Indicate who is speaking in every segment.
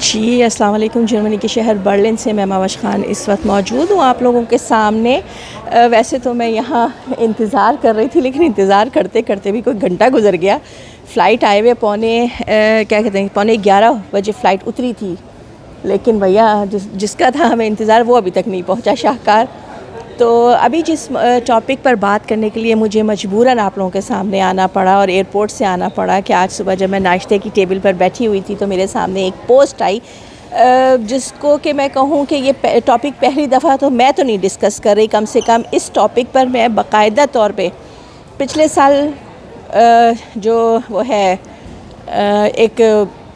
Speaker 1: جی السلام علیکم۔ جرمنی کے شہر برلن سے میں ماوش خان اس وقت موجود ہوں آپ لوگوں کے سامنے۔ ویسے تو میں یہاں انتظار کر رہی تھی، لیکن انتظار کرتے کرتے بھی کوئی گھنٹہ گزر گیا۔ فلائٹ آئے ہوئے پونے 11 بجے فلائٹ اتری تھی، لیکن بھیا جس کا تھا ہمیں انتظار وہ ابھی تک نہیں پہنچا شاہکار۔ تو ابھی جس ٹاپک پر بات کرنے کے لیے مجھے مجبوراً آپ لوگوں کے سامنے آنا پڑا اور ایئرپورٹ سے آنا پڑا کہ آج صبح جب میں ناشتے کی ٹیبل پر بیٹھی ہوئی تھی تو میرے سامنے ایک پوسٹ آئی جس کو کہ میں کہوں کہ یہ ٹاپک پہلی دفعہ تو میں تو نہیں ڈسکس کر رہی، کم سے کم اس ٹاپک پر میں باقاعدہ طور پہ پچھلے سال جو وہ ہے ایک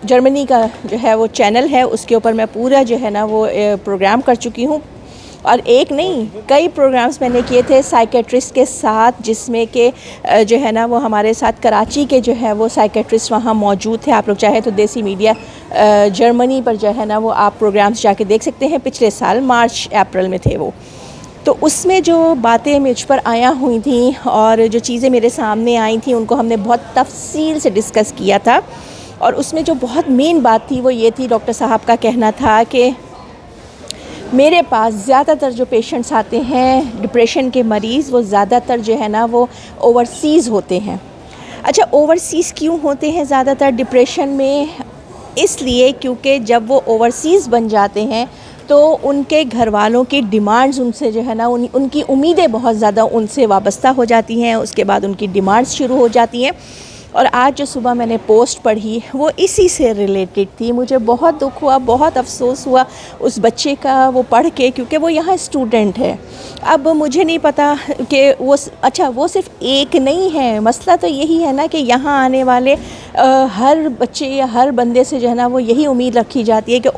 Speaker 1: جرمنی کا جو ہے وہ چینل ہے اس کے اوپر میں پورا جو ہے نا وہ پروگرام کر چکی ہوں، اور ایک نہیں کئی پروگرامز میں نے کیے تھے سائیکیٹرسٹ کے ساتھ، جس میں کہ جو ہے نا وہ ہمارے ساتھ کراچی کے جو ہے وہ سائیکیٹرسٹ وہاں موجود تھے۔ آپ لوگ چاہیں تو دیسی میڈیا جرمنی پر جو ہے نا وہ آپ پروگرامز جا کے دیکھ سکتے ہیں، پچھلے سال مارچ اپریل میں تھے وہ۔ تو اس میں جو باتیں مجھ پر آیا ہوئی تھیں اور جو چیزیں میرے سامنے آئی تھیں ان کو ہم نے بہت تفصیل سے ڈسکس کیا تھا، اور اس میں جو بہت مین بات تھی وہ یہ تھی، ڈاکٹر صاحب کا کہنا تھا کہ میرے پاس زیادہ تر جو پیشنٹس آتے ہیں ڈپریشن کے مریض، وہ زیادہ تر جو ہے نا وہ اوورسیز ہوتے ہیں۔ اچھا، اوورسیز کیوں ہوتے ہیں زیادہ تر ڈپریشن میں؟ اس لیے کیونکہ جب وہ اوورسیز بن جاتے ہیں تو ان کے گھر والوں کی ڈیمانڈز ان سے جو ہے نا ان کی امیدیں بہت زیادہ ان سے وابستہ ہو جاتی ہیں، اس کے بعد ان کی ڈیمانڈز شروع ہو جاتی ہیں۔ اور آج جو صبح میں نے پوسٹ پڑھی وہ اسی سے ریلیٹڈ تھی۔ مجھے بہت دکھ ہوا، بہت افسوس ہوا اس بچے کا وہ پڑھ کے، کیونکہ وہ یہاں اسٹوڈنٹ ہے۔ اب مجھے نہیں پتا کہ وہ صرف ایک نہیں ہے، مسئلہ تو یہی ہے نا کہ یہاں آنے والے ہر بچے یا ہر بندے سے جو ہے نا وہ یہی امید رکھی جاتی ہے کہ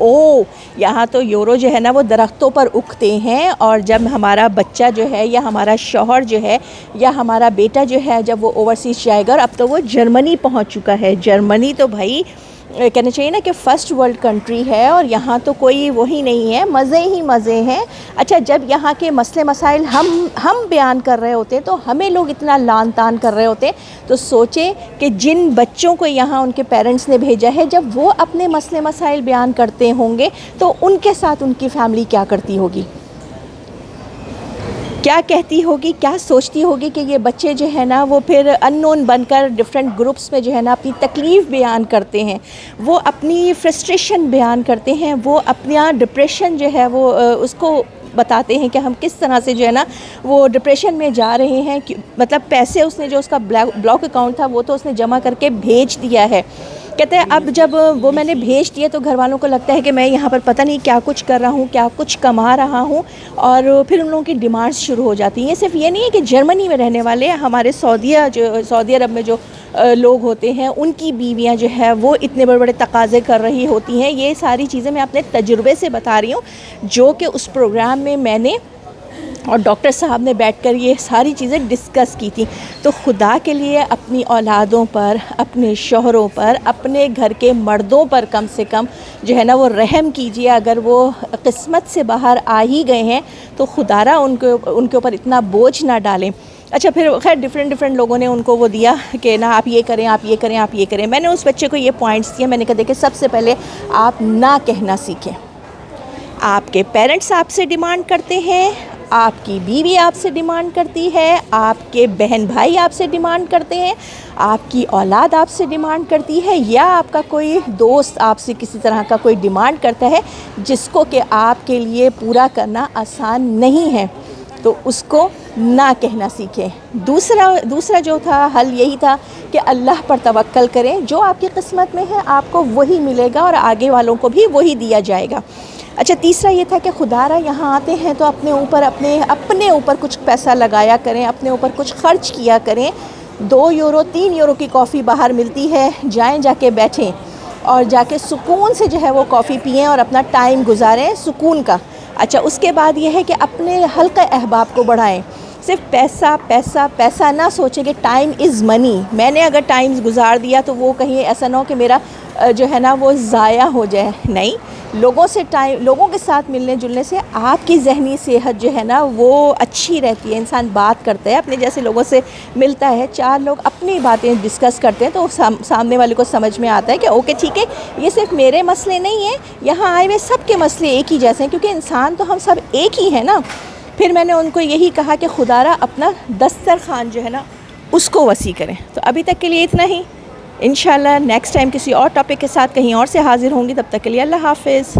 Speaker 1: یہاں تو یورو جو ہے نا وہ درختوں پر اگتے ہیں، اور جب ہمارا بچہ جو ہے یا ہمارا شوہر جو ہے یا ہمارا بیٹا جو ہے جب وہ اوورسیز جائے گا، اور اب تو وہ جرمنی پہنچ چکا ہے۔ جرمنی تو بھائی کہنا چاہیے نا کہ فرسٹ ورلڈ کنٹری ہے، اور یہاں تو کوئی وہی نہیں ہے، مزے ہی مزے ہیں۔ اچھا، جب یہاں کے مسئلے مسائل ہم بیان کر رہے ہوتے تو ہمیں لوگ اتنا لان تان کر رہے ہوتے، تو سوچیں کہ جن بچوں کو یہاں ان کے پیرنٹس نے بھیجا ہے جب وہ اپنے مسئلے مسائل بیان کرتے ہوں گے تو ان کے ساتھ ان کی فیملی کیا کرتی ہوگی، کیا کہتی ہوگی، کیا سوچتی ہوگی کہ یہ بچے جو ہے نا وہ پھر ان نون بن کر ڈفرینٹ گروپس میں جو ہے نا اپنی تکلیف بیان کرتے ہیں، وہ اپنی فرسٹریشن بیان کرتے ہیں، وہ اپنا ڈپریشن جو ہے وہ اس کو بتاتے ہیں کہ ہم کس طرح سے جو ہے نا وہ ڈپریشن میں جا رہے ہیں۔ مطلب پیسے اس نے جو اس کا بلاک اکاؤنٹ تھا وہ تو اس نے جمع کر کے بھیج دیا ہے، کہتے ہیں اب جب وہ میں نے بھیج دیے تو گھر والوں کو لگتا ہے کہ میں یہاں پر پتہ نہیں کیا کچھ کر رہا ہوں، کیا کچھ کما رہا ہوں، اور پھر ان لوگوں کی ڈیمانڈز شروع ہو جاتی ہیں۔ صرف یہ نہیں ہے کہ جرمنی میں رہنے والے، ہمارے سعودی عرب میں جو لوگ ہوتے ہیں ان کی بیویاں جو ہے وہ اتنے بڑے بڑے تقاضے کر رہی ہوتی ہیں۔ یہ ساری چیزیں میں اپنے تجربے سے بتا رہی ہوں، جو کہ اس پروگرام میں نے اور ڈاکٹر صاحب نے بیٹھ کر یہ ساری چیزیں ڈسکس کی تھی۔ تو خدا کے لیے اپنی اولادوں پر، اپنے شوہروں پر، اپنے گھر کے مردوں پر کم سے کم جو ہے نا وہ رحم کیجیے۔ اگر وہ قسمت سے باہر آ ہی گئے ہیں تو خدا را ان کے اوپر اتنا بوجھ نہ ڈالیں۔ اچھا، پھر خیر ڈفرینٹ لوگوں نے ان کو وہ دیا کہ نا آپ یہ کریں، آپ یہ کریں، آپ یہ کریں۔ میں نے اس بچے کو یہ پوائنٹس دیے، میں نے کہا دیکھیں سب سے پہلے آپ نہ کہنا سیکھیں۔ آپ کے پیرنٹس آپ سے ڈیمانڈ کرتے ہیں، آپ کی بیوی آپ سے ڈیمانڈ کرتی ہے، آپ کے بہن بھائی آپ سے ڈیمانڈ کرتے ہیں، آپ کی اولاد آپ سے ڈیمانڈ کرتی ہے، یا آپ کا کوئی دوست آپ سے کسی طرح کا کوئی ڈیمانڈ کرتا ہے جس کو کہ آپ کے لیے پورا کرنا آسان نہیں ہے، تو اس کو نہ کہنا سیکھیں۔ دوسرا جو تھا حل یہی تھا کہ اللہ پر توکل کریں، جو آپ کی قسمت میں ہے آپ کو وہی ملے گا اور آگے والوں کو بھی وہی دیا جائے گا۔ اچھا، تیسرا یہ تھا کہ خدا را یہاں آتے ہیں تو اپنے اوپر کچھ پیسہ لگایا کریں، اپنے اوپر کچھ خرچ کیا کریں۔ 2 یورو 3 یورو کی کافی باہر ملتی ہے، جائیں جا کے بیٹھیں اور جا کے سکون سے جو ہے وہ کافی پئیں اور اپنا ٹائم گزاریں سکون کا۔ اچھا، اس کے بعد یہ ہے کہ اپنے حلقہ احباب کو بڑھائیں۔ صرف پیسہ پیسہ پیسہ نہ سوچیں کہ ٹائم از منی، میں نے اگر ٹائم گزار دیا تو وہ کہیں ایسا نہ ہو کہ میرا جو ہے نا وہ ضائع ہو جائے۔ نہیں، لوگوں کے ساتھ ملنے جلنے سے آپ کی ذہنی صحت جو ہے نا وہ اچھی رہتی ہے. انسان بات کرتا ہے اپنے جیسے لوگوں سے ملتا ہے, 4 لوگ اپنی باتیں ڈسکس کرتے ہیں تو سامنے والے کو سمجھ میں آتا ہے کہ اوکے ٹھیک ہے, یہ صرف میرے مسئلے نہیں ہیں, یہاں آئے ہوئے سب کے مسئلے ایک ہی جیسے ہیں, کیونکہ انسان تو ہم سب ایک ہی ہیں نا. پھر میں نے ان کو یہی کہا کہ خدا را اپنا دسترخوان جو ہے نا اس کو وسیع کریں. تو ابھی تک کے لیے اتنا ہی. انشاءاللہ نیکسٹ ٹائم کسی اور ٹاپک کے ساتھ کہیں اور سے حاضر ہوں گی. تب تک کے لیے اللہ حافظ.